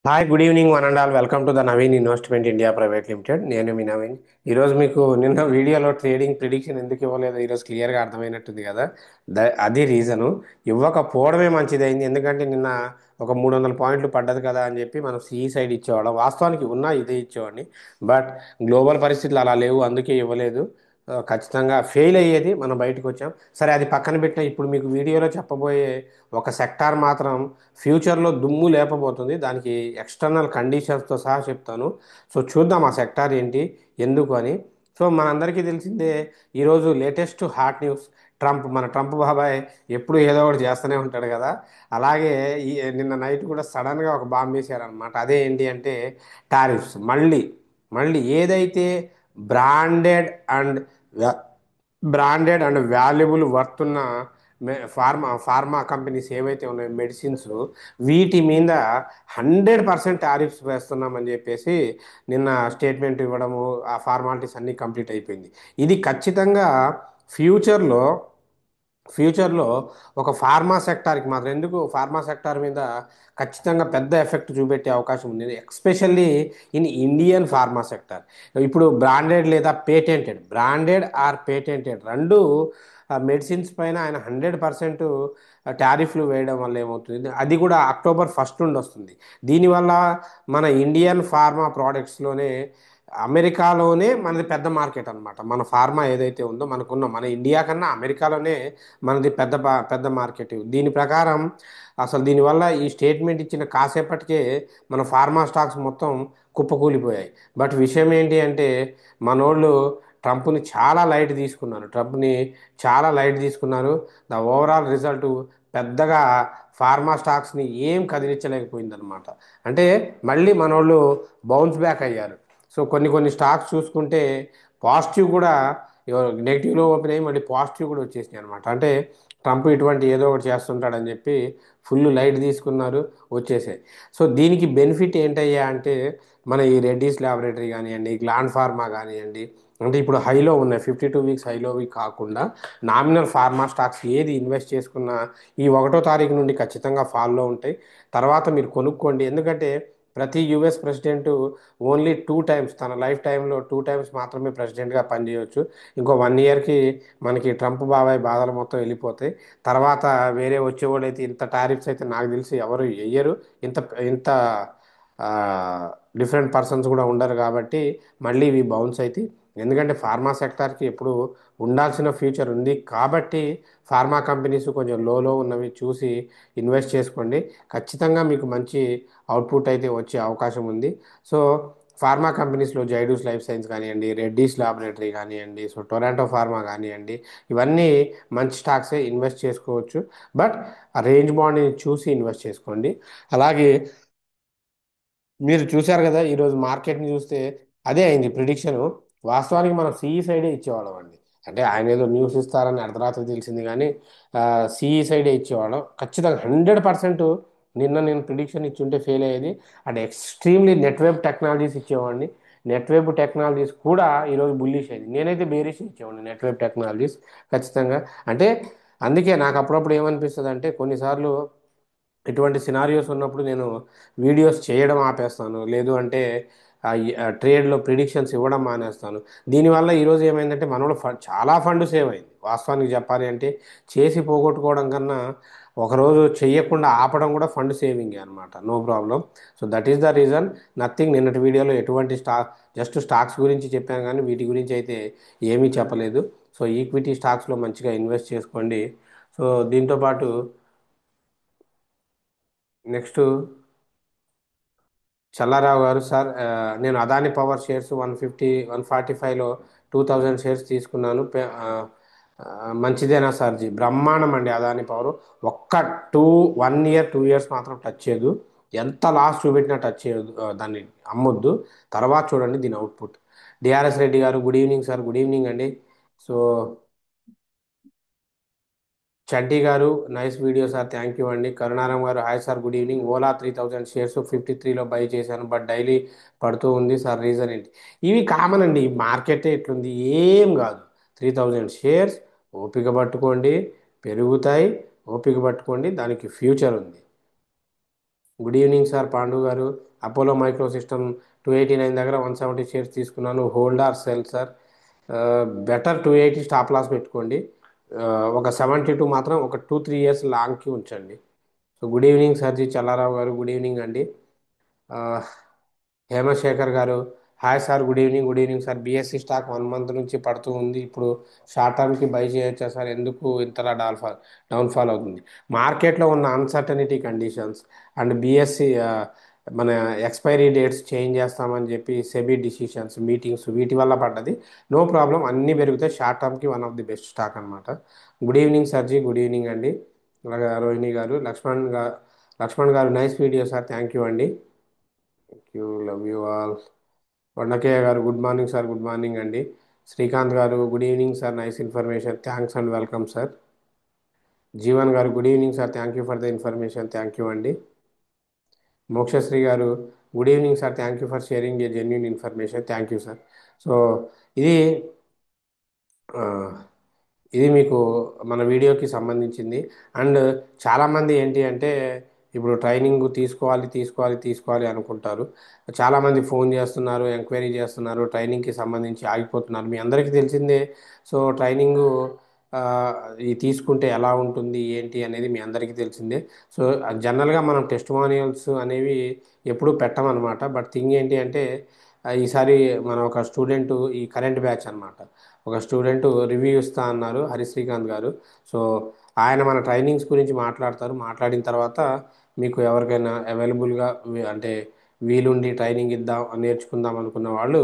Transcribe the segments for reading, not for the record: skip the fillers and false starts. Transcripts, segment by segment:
Hi good evening one and all welcome to the Naveen investment India private limited. నేను మీ నవీన్. ఈరోజు మీకు నిన్న వీడియోలో ట్రేడింగ్ ప్రిడిక్షన్ ఎందుకు ఇవ్వలేదో ఈరోజు క్లియర్గా అర్థమైనట్టుంది కదా. అది రీజను. ఇవ్వకపోవడమే మంచిదైంది. ఎందుకంటే నిన్న ఒక 300 పాయింట్లు పడ్డది కదా అని చెప్పి మనం సిఈ సైడ్ ఇచ్చేవాళ్ళం. వాస్తవానికి ఉన్నా ఇదే ఇచ్చేవాడిని. బట్ గ్లోబల్ పరిస్థితులు అలా లేవు, అందుకే ఇవ్వలేదు. ఖచ్చితంగా ఫెయిల్ అయ్యేది, మనం బయటకు వచ్చాం. సరే, అది పక్కన పెట్టిన ఇప్పుడు మీకు వీడియోలో చెప్పబోయే ఒక సెక్టార్ మాత్రం ఫ్యూచర్లో దుమ్ము లేపబోతుంది. దానికి ఎక్స్టర్నల్ కండిషన్స్తో సహా చెప్తాను. సో చూద్దాం ఆ సెక్టార్ ఏంటి, ఎందుకు అని. సో మనందరికీ తెలిసిందే, ఈరోజు లేటెస్ట్ హాట్ న్యూస్ మన ట్రంప్ బాబాయ్ ఎప్పుడు ఏదో ఒకటి చేస్తూనే ఉంటాడు కదా. అలాగే ఈ నిన్న నైట్ కూడా సడన్గా ఒక బాంబు వేసారనమాట. అదే ఏంటి అంటే టారిఫ్స్. మళ్ళీ మళ్ళీ ఏదైతే branded and branded and valuable worth ఉన్న ఫార్మా కంపెనీస్ ఏవైతే ఉన్నాయో, మెడిసిన్స్, వీటి మీద 100% టారిఫ్స్ వేస్తున్నామని చెప్పేసి నిన్న స్టేట్మెంట్ ఇవ్వడము, ఆ ఫార్మాలిటీస్ అన్నీ కంప్లీట్ అయిపోయింది. ఇది ఖచ్చితంగా ఫ్యూచర్లో ఫ్యూచర్లో ఒక ఫార్మా సెక్టార్కి మాత్రం, ఎందుకు ఫార్మా సెక్టార్ మీద ఖచ్చితంగా పెద్ద ఎఫెక్ట్ చూపెట్టే అవకాశం ఉంది, especially in Indian pharma sector. ఇప్పుడు బ్రాండెడ్ లేదా పేటెంటెడ్, బ్రాండెడ్ ఆర్ పేటెంటెడ్ రెండు మెడిసిన్స్ పైన ఆయన 100% టారిఫ్లు వేయడం వల్ల ఏమవుతుంది, అది కూడా అక్టోబర్ 1 నుండి వస్తుంది. దీనివల్ల మన ఇండియన్ ఫార్మా ప్రోడక్ట్స్లోనే, అమెరికాలోనే మనది పెద్ద మార్కెట్ అనమాట. మన ఫార్మా ఏదైతే ఉందో మనకున్న, మన ఇండియా కన్నా అమెరికాలోనే మనది పెద్ద మార్కెట్. దీని ప్రకారం అసలు దీనివల్ల ఈ స్టేట్మెంట్ ఇచ్చిన కాసేపటికే మన ఫార్మా స్టాక్స్ మొత్తం కుప్పకూలిపోయాయి. బట్ విషయం ఏంటి అంటే, మనోళ్ళు ట్రంప్ని చాలా లైట్ తీసుకున్నారు. ద ఓవరాల్ రిజల్ట్ పెద్దగా ఫార్మా స్టాక్స్ని ఏం కదిలించలేకపోయిందనమాట. అంటే మళ్ళీ మనోళ్ళు బౌన్స్ బ్యాక్ అయ్యారు. సో కొన్ని స్టాక్స్ చూసుకుంటే పాజిటివ్ కూడా, నెగిటివ్లో ఓపెన్ అయ్యి మళ్ళీ పాజిటివ్ కూడా వచ్చేసినాయి అనమాట. అంటే ట్రంప్ ఇటువంటి ఏదో ఒకటి చేస్తుంటాడని చెప్పి ఫుల్ లైట్ తీసుకున్నారు, వచ్చేసాయి. సో దీనికి బెనిఫిట్ ఏంటయ్యా అంటే, మన ఈ రెడ్డీస్ ల్యాబొరేటరీ కానివ్వండి, గ్లాండ్ ఫార్మా కానివ్వండి, అంటే ఇప్పుడు హైలో ఉన్నాయి 52 వీక్స్ హైలోవి కాకుండా నామినల్ ఫార్మా స్టాక్స్ ఏది ఇన్వెస్ట్ చేసుకున్నా ఈ 1వ తారీఖు నుండి ఖచ్చితంగా ఫాల్లో ఉంటాయి. తర్వాత మీరు కొనుక్కోండి. ఎందుకంటే ప్రతి యుఎస్ ప్రెసిడెంట్ ఓన్లీ 2 టైమ్స్, తన లైఫ్ టైంలో 2 టైమ్స్ మాత్రమే ప్రెసిడెంట్గా పనిచేయవచ్చు. ఇంకో 1 ఇయర్కి మనకి ట్రంప్ బాబాయ్ బాధలు మొత్తం వెళ్ళిపోతాయి. తర్వాత వేరే వచ్చేవాళ్ళు అయితే ఇంత టారిఫ్స్ అయితే నాకు తెలిసి ఎవరు వెయ్యరు. ఇంత ఇంత డిఫరెంట్ పర్సన్స్ కూడా ఉండరు కాబట్టి మళ్ళీ ఇవి బౌన్స్ అవుతాయి. ఎందుకంటే ఫార్మా సెక్టార్కి ఎప్పుడు ఉండాల్సిన ఫ్యూచర్ ఉంది కాబట్టి ఫార్మా కంపెనీస్ కొంచెం లోలో ఉన్నవి చూసి ఇన్వెస్ట్ చేసుకోండి. ఖచ్చితంగా మీకు మంచి అవుట్పుట్ అయితే వచ్చే అవకాశం ఉంది. సో ఫార్మా కంపెనీస్లో జైడూస్ లైఫ్ సైన్స్ కానివ్వండి, రెడ్డీస్ ల్యాబొరేటరీ కానివ్వండి, సో టొరాంటో ఫార్మా కానివ్వండి, ఇవన్నీ మంచి స్టాక్సే, ఇన్వెస్ట్ చేసుకోవచ్చు. బట్ ఆ రేంజ్ బాండ్ని చూసి ఇన్వెస్ట్ చేసుకోండి. అలాగే మీరు చూశారు కదా, ఈరోజు మార్కెట్ని చూస్తే అదే అయింది ప్రిడిక్షన్. వాస్తవానికి మనం సిఈ సైడే ఇచ్చేవాళ్ళం అండి. అంటే ఆయన ఏదో న్యూస్ ఇస్తారని అర్ధరాత్రి తెలిసింది కానీ సిఈ సైడే ఇచ్చేవాళ్ళం. ఖచ్చితంగా 100% నేను ప్రిడిక్షన్ ఇచ్చుంటే ఫెయిల్ అయ్యేది. అండ్ ఎక్స్ట్రీమ్లీ నెట్వెబ్ టెక్నాలజీస్ ఇచ్చేవాడిని. నెట్వెబ్ టెక్నాలజీస్ కూడా ఈరోజు బుల్లిష్ అయింది. నేనైతే బేరిష్ ఇచ్చేవాడిని నెట్వెబ్ టెక్నాలజీస్ ఖచ్చితంగా. అంటే అందుకే నాకు అప్పుడప్పుడు ఏమనిపిస్తుంది అంటే, కొన్నిసార్లు ఇటువంటి సినారియోస్ ఉన్నప్పుడు నేను వీడియోస్ చేయడం ఆపేస్తాను, లేదు అంటే ట్రేడ్లో ప్రిడిక్షన్స్ ఇవ్వడం మానేస్తాను. దీనివల్ల ఈరోజు ఏమైందంటే మనలో చాలా ఫండ్ సేవ్ అయింది. వాస్తవానికి చెప్పాలి అంటే, చేసి పోగొట్టుకోవడం కన్నా ఒకరోజు చెయ్యకుండా ఆపడం కూడా ఫండ్ సేవింగ్ అనమాట. No problem. So that is the reason. Nothing. నిన్నటి వీడియోలో ఎటువంటి జస్ట్ స్టాక్స్ గురించి చెప్పాను కానీ వీటి గురించి అయితే ఏమీ చెప్పలేదు. సో ఈక్విటీ స్టాక్స్లో మంచిగా ఇన్వెస్ట్ చేసుకోండి. సో దీంతోపాటు నెక్స్ట్ చల్లారావు గారు, సార్ నేను అదాని పవర్ షేర్స్ 145లో 2000 షేర్స్ తీసుకున్నాను. మంచిదేనా సార్? బ్రహ్మాండం అండి. అదాని పవర్ ఒక్క 1 ఇయర్ 2 ఇయర్స్ మాత్రం టచ్ చేయదు. ఎంత లాస్ చూపెట్టినా టచ్ చేయదు, దాన్ని అమ్మొద్దు. తర్వాత చూడండి దీని అవుట్పుట్. డిఆర్ఎస్ రెడ్డి గారు, good evening sir. Good evening అండి. సో చంటి గారు, nice video sir, thank you అండి. కరుణారాం గారు, hi sir, good evening. Ola 3000 shares 53లో బై చేశాను, బట్ డైలీ పడుతూ ఉంది సార్, రీజన్ ఏంటి? ఇవి కామన్ అండి, ఈ మార్కెట్ ఇట్లుంది, ఏం కాదు. 3000 షేర్స్, ఓపిక పట్టుకోండి, పెరుగుతాయి. ఓపిక పట్టుకోండి, దానికి ఫ్యూచర్ ఉంది. గుడ్ ఈవినింగ్ సార్ పాండు గారు. అపోలో మైక్రో సిస్టమ్ 289 దగ్గర 170 షేర్స్ తీసుకున్నాను. Hold or sell sir? Better 280 stop loss పెట్టుకోండి. ఆ, ఒక 72 మాత్రం ఒక 2-3 ఇయర్స్ లాంగ్కి ఉంచండి. సో గుడ్ ఈవినింగ్ సర్జీ చల్లారావు గారు, గుడ్ ఈవినింగ్ అండి. ఆ, హేమశేఖర్ గారు, hi sir, good evening. Good evening sir. BSc stock 1 month నుంచి పడుతూ ఉంది, ఇప్పుడు షార్ట్ టర్మ్కి బై చేయొచ్చా సార్? ఎందుకు ఇంతలా డౌన్ఫాల్ అవుతుంది? మార్కెట్లో ఉన్న అన్సర్టనిటీ కండిషన్స్ అండ్ బిఎస్సి మన ఎక్స్పైరీ డేట్స్ చేంజ్ చేస్తామని చెప్పి సెబీ డిసిషన్స్ మీటింగ్స్ వీటి వల్ల పడ్డది. నో ప్రాబ్లం, అన్నీ పెరిగితే షార్ట్ టర్మ్కి one of the best stock అనమాట. గుడ్ ఈవినింగ్ సర్జీ, గుడ్ ఈవినింగ్ అండి. అలాగే రోహిణి గారు, లక్ష్మణ్ గారు nice video sir, thank you అండి. Thank you, love you all. Kondakayya గారు, good morning sir, good morning అండి. శ్రీకాంత్ గారు, good evening sir, nice information, thanks and welcome sir. Jeevan గారు, good evening sir, thank you for the information, thank you అండి. మోక్షశ్రీ గారు, good evening sir, thank you for sharing A genuine information, thank you sir. So ఇది ఆ, ఇది మీకు మన వీడియోకి సంబంధించింది. అండ్ చాలామంది ఏంటి అంటే ఇప్పుడు ట్రైనింగ్ తీసుకోవాలి అనుకుంటారు. చాలామంది ఫోన్ చేస్తున్నారు, ఎంక్వైరీ చేస్తున్నారు, ట్రైనింగ్కి సంబంధించి ఆగిపోతున్నారు. మీ అందరికీ తెలిసిందే. సో ట్రైనింగు ఆ, ఈ తీసుకుంటే ఎలా ఉంటుంది ఏంటి అనేది మీ అందరికీ తెలిసిందే. సో జనరల్గా మనం టెస్టిమోనియల్స్ అనేవి ఎప్పుడూ పెట్టమన్నమాట. బట్ థింగ్ ఏంటి అంటే ఈసారి మన ఒక స్టూడెంట్, ఈ కరెంట్ బ్యాచ్ అన్నమాట, ఒక స్టూడెంట్ రివ్యూ ఇస్తా అన్నారు, హరిశ్రీకాంత్ గారు. సో ఆయన మన ట్రైనింగ్స్ గురించి మాట్లాడతారు. మాట్లాడిన తర్వాత మీకు ఎవరికైనా అవైలబుల్గా అంటే వీలుండి ట్రైనింగ్ నేర్చుకుందాం అనుకున్న వాళ్ళు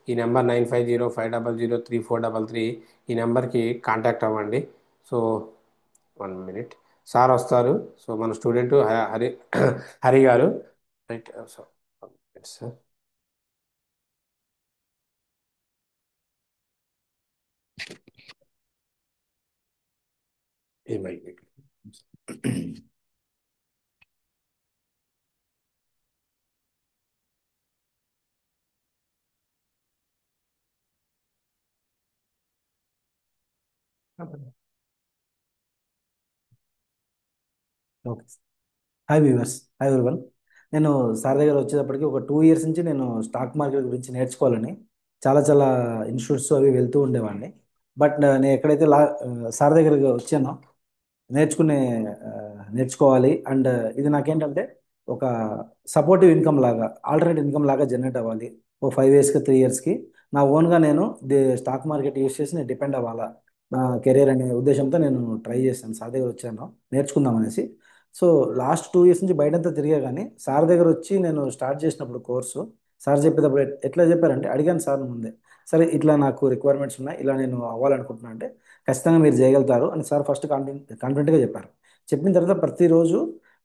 ఈ నెంబర్ 9505003433 ఈ నెంబర్కి కాంటాక్ట్ అవ్వండి. సో 1 మినిట్, సార్ వస్తారు. సో మన స్టూడెంట్ హరి హరి గారు, రైట్. సో సార్ ఈ mic. Okay. Hi viewers, hi everyone. నేను సార్ దగ్గర వచ్చేటప్పటికి ఒక 2 ఇయర్స్ నుంచి నేను స్టాక్ మార్కెట్ గురించి నేర్చుకోవాలని చాలా చాలా ఇన్స్టిట్యూట్స్ అవి వెళ్తూ ఉండేవాడిని. బట్ నేను ఎక్కడైతే సార్ దగ్గరికి వచ్చానో నేర్చుకునే ఆ, నేర్చుకోవాలి. అండ్ ఇది నాకేంటంటే ఒక సపోర్టివ్ ఇన్కమ్ లాగా, ఆల్టర్నేట్ ఇన్కమ్ లాగా జనరేట్ అవ్వాలి. ఓ 5 ఇయర్స్కి 3 ఇయర్స్కి నా ఓన్గా నేను స్టాక్ మార్కెట్ యూస్ చేసి నేను డిపెండ్ అవ్వాలా నా కెరీర్ అనే ఉద్దేశంతో నేను ట్రై చేశాను. సార్ దగ్గర వచ్చాను నేర్చుకుందాం అనేసి. సో లాస్ట్ 2 ఇయర్స్ నుంచి బయటంతా తిరిగా, కానీ సార్ దగ్గర వచ్చి నేను స్టార్ట్ చేసినప్పుడు కోర్సు సార్ చెప్పేటప్పుడు ఎట్లా చెప్పారంటే, అడిగాను సార్ ముందే, సరే ఇట్లా నాకు రిక్వైర్మెంట్స్ ఉన్నాయి, ఇలా నేను అవ్వాలనుకుంటున్నా అంటే ఖచ్చితంగా మీరు చేయగలుగుతారు అని సార్ ఫస్ట్ కాన్ఫిడెంట్గా చెప్పారు. చెప్పిన తర్వాత ప్రతిరోజు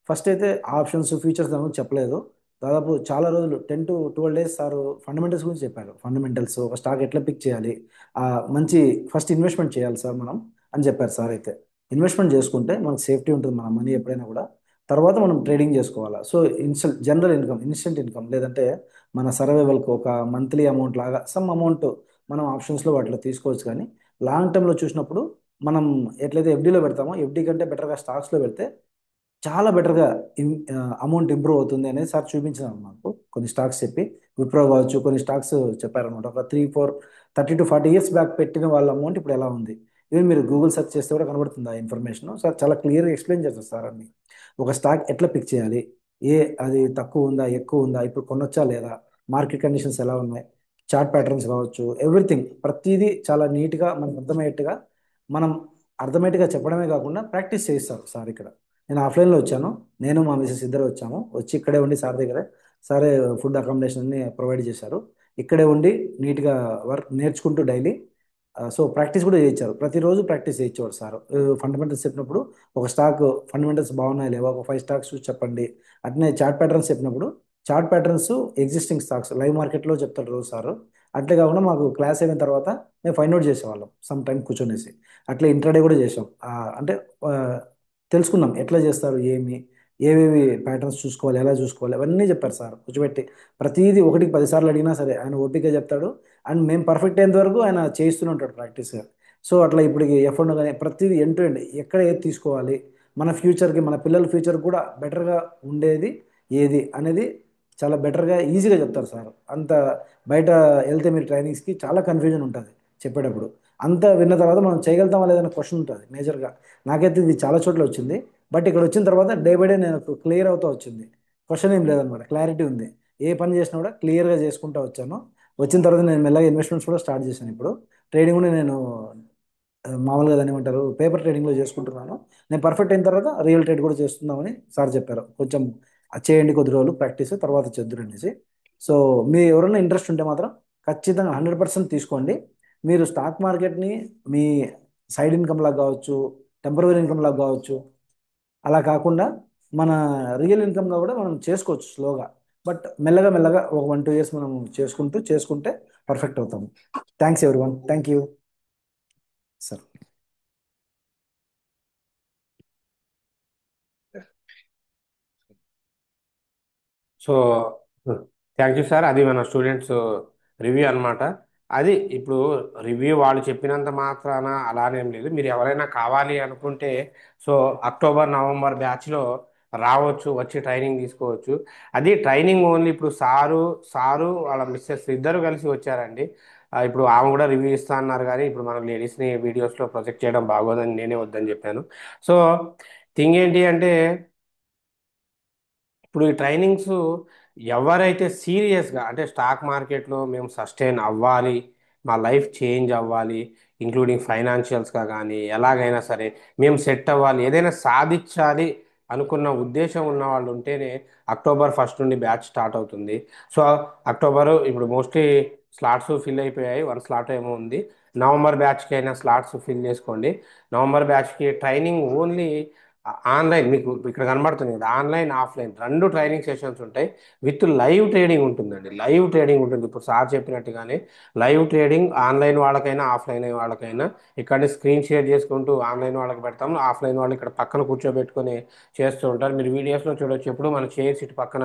ఫస్ట్ అయితే ఆప్షన్స్ ఫీచర్స్ దాని గురించి చెప్పలేదు. దాదాపు చాలా రోజులు 10 to 12 days సార్ ఫండమెంటల్స్ గురించి చెప్పారు. ఫండమెంటల్స్, ఒక స్టాక్ ఎట్లా పిక్ చేయాలి, ఆ, మంచి ఫస్ట్ ఇన్వెస్ట్మెంట్ చేయాలి సార్ మనం అని చెప్పారు సార్. అయితే ఇన్వెస్ట్మెంట్ చేసుకుంటే మనకు సేఫ్టీ ఉంటుంది, మన మనీ ఎప్పుడైనా కూడా. తర్వాత మనం ట్రేడింగ్ చేసుకోవాలా. So general income, instant income, లేదంటే మన సర్వైవల్కి ఒక మంత్లీ అమౌంట్ లాగా సమ్ అమౌంట్ మనం ఆప్షన్స్లో వాటిలో తీసుకోవచ్చు. కానీ లాంగ్ టర్మ్లో చూసినప్పుడు మనం ఎట్లయితే ఎఫ్డీలో పెడతామో, ఎఫ్డీ కంటే బెటర్గా స్టాక్స్లో పెడితే చాలా బెటర్గా అమౌంట్ ఇంప్రూవ్ అవుతుంది అనేది సార్ చూపించారు మాకు. కొన్ని స్టాక్స్ చెప్పి, విప్రో కావచ్చు, కొన్ని స్టాక్స్ చెప్పారనమాట. ఒక 30 to 40 years బ్యాక్ పెట్టిన వాళ్ళ అమౌంట్ ఇప్పుడు ఎలా ఉంది, ఈవెన్ మీరు గూగుల్ సెర్చ్ చేస్తే కూడా కనబడుతుంది ఆ ఇన్ఫర్మేషన్. సార్ చాలా క్లియర్గా ఎక్స్ప్లెయిన్ చేస్తారు సార్ అన్ని. ఒక స్టాక్ ఎట్లా పిక్ చేయాలి, అది తక్కువ ఉందా ఎక్కువ ఉందా, ఇప్పుడు కొనొచ్చా లేదా, మార్కెట్ కండిషన్స్ ఎలా ఉన్నాయి, చార్ట్ ప్యాటర్న్స్ కావచ్చు, ఎవ్రీథింగ్ ప్రతిదీ చాలా నీట్గా మనకు అర్థమయ్యేట్టుగా, మనం అర్థమయ్యేట్టుగా చెప్పడమే కాకుండా ప్రాక్టీస్ చేయిస్తారు సార్ ఇక్కడ. నేను ఆఫ్లైన్లో వచ్చాను, నేను మా మిసెస్ ఇద్దరు వచ్చాము. వచ్చి ఇక్కడే ఉండి సార్ దగ్గరే, సారే ఫుడ్ అకామిడేషన్ అన్ని ప్రొవైడ్ చేశారు. ఇక్కడే ఉండి నీట్గా వర్క్ నేర్చుకుంటూ డైలీ, సో ప్రాక్టీస్ కూడా చేయించారు. ప్రతిరోజు ప్రాక్టీస్ చేయించేవాడు సార్. ఫండమెంటల్స్ చెప్పినప్పుడు ఒక స్టాక్ ఫండమెంటల్స్ బాగున్నాయి లేవా, ఒక 5 స్టాక్స్ చూసి చెప్పండి. అట్నే చార్ట్ ప్యాటర్న్స్ చెప్పినప్పుడు chart patterns existing stocks live మార్కెట్లో చెప్తాడు రోజు సార్. అట్లే కాకుండా మాకు క్లాస్ అయిన తర్వాత మేము ఫైండ్ అవుట్ చేసేవాళ్ళం సమ్ టైం కూర్చొనేసి. అట్లా ఇంట్రాడే కూడా చేసాం. అంటే ఆ, తెలుసుకున్నాం ఎట్లా చేస్తారు, ఏవేవి ప్యాటర్న్స్ చూసుకోవాలి, ఎలా చూసుకోవాలి, అవన్నీ చెప్పారు సార్ కూర్చోబెట్టి. ప్రతిదీ 1-10 సార్లు అడిగినా సరే ఆయన ఓపిక చెప్తాడు. అండ్ మేము పర్ఫెక్ట్ అయ్యేంత వరకు ఆయన చేయిస్తూనే ఉంటాడు ప్రాక్టీస్గా. సో అట్లా ఇప్పటికి ఎఫ్ఎండ్ కానీ ప్రతిదీ ఎండ్ టు ఎండ్ ఎక్కడ ఏది తీసుకోవాలి, మన ఫ్యూచర్కి మన పిల్లల ఫ్యూచర్ కూడా బెటర్గా ఉండేది ఏది అనేది చాలా బెటర్గా ఈజీగా చెప్తారు సార్. అంత బయట వెళ్తే మీరు ట్రైనింగ్స్కి చాలా కన్ఫ్యూజన్ ఉంటుంది చెప్పేటప్పుడు. అంతా విన్న తర్వాత మనం చేయగలుగుతామా లేదన్న క్వశ్చన్ ఉంటుంది మేజర్గా. నాకైతే ఇది చాలా చోట్ల వచ్చింది. బట్ ఇక్కడ వచ్చిన తర్వాత డే బై డే నేను క్లియర్ అవుతూ వచ్చింది. క్వశ్చన్ ఏం లేదనమాట, క్లారిటీ ఉంది. ఏ పని చేసినా కూడా క్లియర్గా చేసుకుంటూ వచ్చాను. వచ్చిన తర్వాత నేను మెల్లగా ఇన్వెస్ట్మెంట్స్ కూడా స్టార్ట్ చేశాను. ఇప్పుడు ట్రేడింగ్ కూడా నేను మామూలుగా దాన్ని ఏమంటారు, పేపర్ ట్రేడింగ్లో చేసుకుంటున్నాను. నేను పర్ఫెక్ట్ అయిన తర్వాత రియల్ ట్రేడ్ కూడా చేస్తున్నామని సార్ చెప్పారు. కొంచెం అది చేయండి, కొద్ది రోజులు ప్రాక్టీస్ తర్వాత చేద్దురు అనేసి. సో మీ ఎవరైనా ఇంట్రెస్ట్ ఉంటే మాత్రం ఖచ్చితంగా 100% తీసుకోండి. మీరు స్టాక్ మార్కెట్ని మీ సైడ్ ఇన్కమ్ లాగా కావచ్చు, టెంపరరీ ఇన్కమ్ లాగా కావచ్చు, అలా కాకుండా మన రియల్ ఇన్కమ్గా కూడా మనం చేసుకోవచ్చు స్లోగా. బట్ మెల్లగా మెల్లగా ఒక 1-2 ఇయర్స్ మనం చేసుకుంటే పర్ఫెక్ట్ అవుతాము. Thanks everyone. Thank you sir. So thank you sir. అది మన స్టూడెంట్స్ రివ్యూ అన్నమాట. అది ఇప్పుడు రివ్యూ వాళ్ళు చెప్పినంత మాత్రాన అలానేం లేదు. మీరు ఎవరైనా కావాలి అనుకుంటే సో అక్టోబర్ నవంబర్ బ్యాచ్లో రావచ్చు, వచ్చి ట్రైనింగ్ తీసుకోవచ్చు. అది ట్రైనింగ్ ఓన్లీ ఇప్పుడు సారు వాళ్ళ మిస్సెస్ ఇద్దరు కలిసి వచ్చారండి. ఇప్పుడు ఆమె కూడా రివ్యూ ఇస్తా అన్నారు, కానీ ఇప్పుడు మనం లేడీస్ని వీడియోస్లో ప్రొజెక్ట్ చేయడం బాగోదని నేనే వద్దని చెప్పాను. సో థింగ్ ఏంటి అంటే ఇప్పుడు ఈ ట్రైనింగ్స్ ఎవరైతే సీరియస్గా అంటే స్టాక్ మార్కెట్లో మేము సస్టైన్ అవ్వాలి, మా లైఫ్ చేంజ్ అవ్వాలి, ఇంక్లూడింగ్ ఫైనాన్షియల్స్గా కానీ ఎలాగైనా సరే మేము సెట్ అవ్వాలి, ఏదైనా సాధించాలి అనుకున్న ఉద్దేశం ఉన్న వాళ్ళు ఉంటేనే అక్టోబర్ 1 నుండి బ్యాచ్ స్టార్ట్ అవుతుంది. సో అక్టోబరు ఇప్పుడు మోస్ట్లీ స్లాట్స్ ఫిల్ అయిపోయాయి, 1 స్లాట్ ఏమో ఉంది. నవంబర్ బ్యాచ్కి అయినా స్లాట్స్ ఫిల్ చేసుకోండి. నవంబర్ బ్యాచ్కి ట్రైనింగ్ ఓన్లీ ఆన్లైన్, మీకు ఇక్కడ కనబడుతుంది కదా, ఆన్లైన్ ఆఫ్లైన్ రెండు ట్రైనింగ్ సెషన్స్ ఉంటాయి. విత్ లైవ్ ట్రేడింగ్ ఉంటుందండి. లైవ్ ట్రేడింగ్ ఉంటుంది. ఇప్పుడు సార్ చెప్పినట్టుగానే లైవ్ ట్రేడింగ్ ఆన్లైన్ వాళ్ళకైనా ఆఫ్లైన్ వాళ్ళకైనా ఇక్కడ స్క్రీన్ షేర్ చేసుకుంటూ ఆన్లైన్ వాళ్ళకి పెడతాం, ఆఫ్లైన్ వాళ్ళు ఇక్కడ పక్కన కూర్చోబెట్టుకొని చేస్తూ ఉంటారు. మీరు వీడియోస్లో చూడొచ్చు, ఎప్పుడు మన చైర్స్ ఇటు పక్కన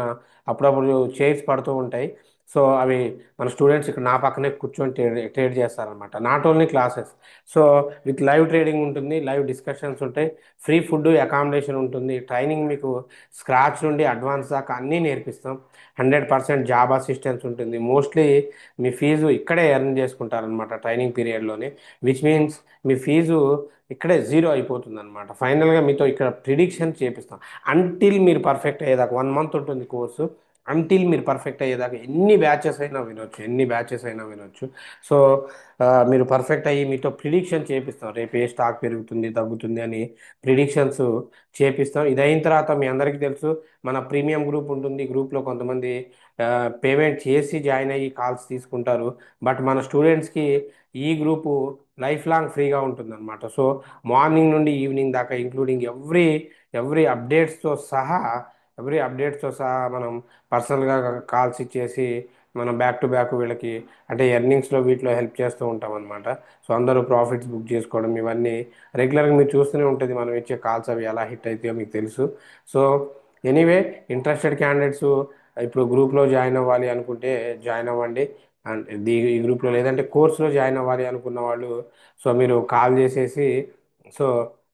అప్పుడప్పుడు చైర్స్ పడుతూ ఉంటాయి. సో అవి మన స్టూడెంట్స్ ఇక్కడ నా పక్కనే కూర్చొని ట్రేడ్ చేస్తారనమాట. Not only classes. So with live trading ఉంటుంది, లైవ్ డిస్కషన్స్ ఉంటాయి, ఫ్రీ ఫుడ్ అకామిడేషన్ ఉంటుంది. ట్రైనింగ్ మీకు స్క్రాచ్ నుండి అడ్వాన్స్ దాకా అన్నీ నేర్పిస్తాం. 100% జాబ్ అసిస్టెన్స్ ఉంటుంది. మోస్ట్లీ మీ ఫీజు ఇక్కడే ఎర్న్ చేసుకుంటారనమాట ట్రైనింగ్ పీరియడ్లోనే, విచ్ మీన్స్ మీ ఫీజు ఇక్కడే జీరో అయిపోతుంది అనమాట. ఫైనల్గా మీతో ఇక్కడ ప్రిడిక్షన్ చేపిస్తాం. అంటిల్ మీరు పర్ఫెక్ట్ అయ్యేదాకా 1 మంత్ ఉంటుంది కోర్సు. అంటిల్ మీరు పర్ఫెక్ట్ అయ్యేదాకా ఎన్ని బ్యాచెస్ అయినా వినొచ్చు, ఎన్ని బ్యాచెస్ అయినా వినొచ్చు. సో మీరు పర్ఫెక్ట్ అయ్యి మీతో ప్రిడిక్షన్ చేపిస్తాం, రేపు ఏ స్టాక్ పెరుగుతుంది తగ్గుతుంది అని ప్రిడిక్షన్స్ చేపిస్తాం. ఇది అయిన తర్వాత మీ అందరికీ తెలుసు మన ప్రీమియం గ్రూప్ ఉంటుంది. గ్రూప్లో కొంతమంది పేమెంట్ చేసి జాయిన్ అయ్యి కాల్స్ తీసుకుంటారు. బట్ మన స్టూడెంట్స్కి ఈ గ్రూపు లైఫ్ లాంగ్ ఫ్రీగా ఉంటుందన్నమాట. సో మార్నింగ్ నుండి ఈవినింగ్ దాకా ఇంక్లూడింగ్ ఎవ్రీ అప్డేట్స్తో సహా మనం పర్సనల్గా కాల్స్ ఇచ్చేసి మనం బ్యాక్ టు బ్యాక్ వీళ్ళకి అంటే ఎర్నింగ్స్లో వీటిలో హెల్ప్ చేస్తూ ఉంటాం అనమాట. సో అందరూ ప్రాఫిట్స్ బుక్ చేసుకోవడం ఇవన్నీ రెగ్యులర్గా మీరు చూస్తూనే ఉంటుంది. మనం ఇచ్చే కాల్స్ అవి ఎలా హిట్ అవుతాయో మీకు తెలుసు. సో ఎనీవే ఇంట్రెస్టెడ్ క్యాండిడేట్స్ ఇప్పుడు గ్రూప్లో జాయిన్ అవ్వాలి అనుకుంటే జాయిన్ అవ్వండి. అండ్ ఈ గ్రూప్లో లేదంటే కోర్సులో జాయిన్ అవ్వాలి అనుకున్న వాళ్ళు సో మీరు కాల్ చేసేసి సో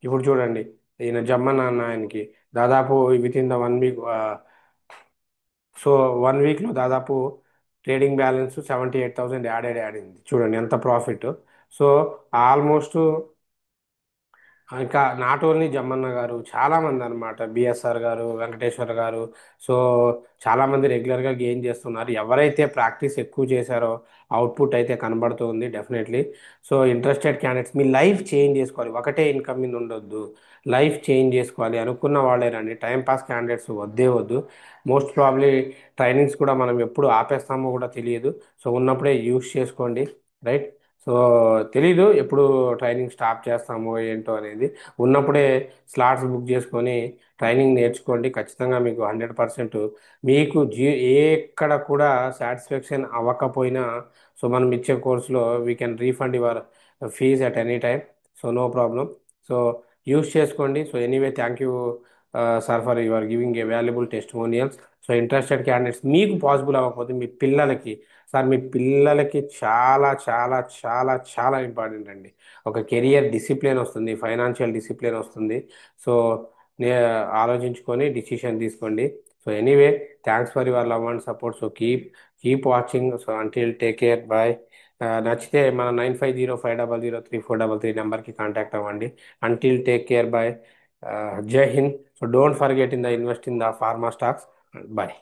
ఇప్పుడు చూడండి, ఈయన జమ్మన్న అన్న ఆయనకి దాదాపు with in the 1 week, so 1 వీక్లో దాదాపు ట్రేడింగ్ బ్యాలెన్స్ 78,000 యాడ్ అయింది. చూడండి ఎంత ప్రాఫిట్. సో ఆల్మోస్ట్ ఇంకా నాట్ ఓన్లీ జమ్మన్న గారు, చాలామంది అనమాట, బిఎస్ఆర్ గారు, వెంకటేశ్వర్ గారు, సో చాలామంది రెగ్యులర్గా గెయిన్ చేస్తున్నారు. ఎవరైతే ప్రాక్టీస్ ఎక్కువ చేశారో అవుట్పుట్ అయితే కనబడుతుంది డెఫినెట్లీ. సో ఇంట్రెస్టెడ్ క్యాండిడేట్స్ మీ లైఫ్ చేంజ్ చేసుకోవాలి, ఒకటే ఇన్కమ్ మీద ఉండొద్దు, లైఫ్ చేంజ్ చేసుకోవాలి అనుకున్న వాళ్ళేనండి. టైంపాస్ క్యాండిడేట్స్ వద్దే వద్దు. మోస్ట్ ప్రాబ్లీ ట్రైనింగ్స్ కూడా మనం ఎప్పుడు ఆపేస్తామో కూడా తెలియదు. సో ఉన్నప్పుడే యూస్ చేసుకోండి, రైట్. సో తెలీదు ఎప్పుడు ట్రైనింగ్ స్టాప్ చేస్తామో ఏంటో అనేది. ఉన్నప్పుడే స్లాట్స్ బుక్ చేసుకొని ట్రైనింగ్ నేర్చుకోండి. ఖచ్చితంగా మీకు 100% మీకు ఎక్కడ కూడా సాటిస్ఫాక్షన్ అవ్వకపోయినా సో మనం ఇచ్చే కోర్సులో we can refund your fee at any time. So no problem. So use చేసుకోండి. So anyway thank you sir for your giving a valuable testimonials. So interested candidates మీకు పాసిబుల్ అవ్వకపోతే మీ పిల్లలకి, సార్ మీ పిల్లలకి చాలా చాలా చాలా చాలా ఇంపార్టెంట్ అండి. ఒక కెరియర్ డిసిప్లిన్ వస్తుంది, ఫైనాన్షియల్ డిసిప్లిన్ వస్తుంది. సో నే ఆలోచించుకొని డిసిషన్ తీసుకోండి. So anyway, thanks for your love and support. So keep watching. So until, take care, bye. నచ్చితే మన 9505003433 నెంబర్కి కాంటాక్ట్ అవ్వండి. Until, take care, bye. జై Hind. So don't forget in the invest in the pharma stocks. Bye.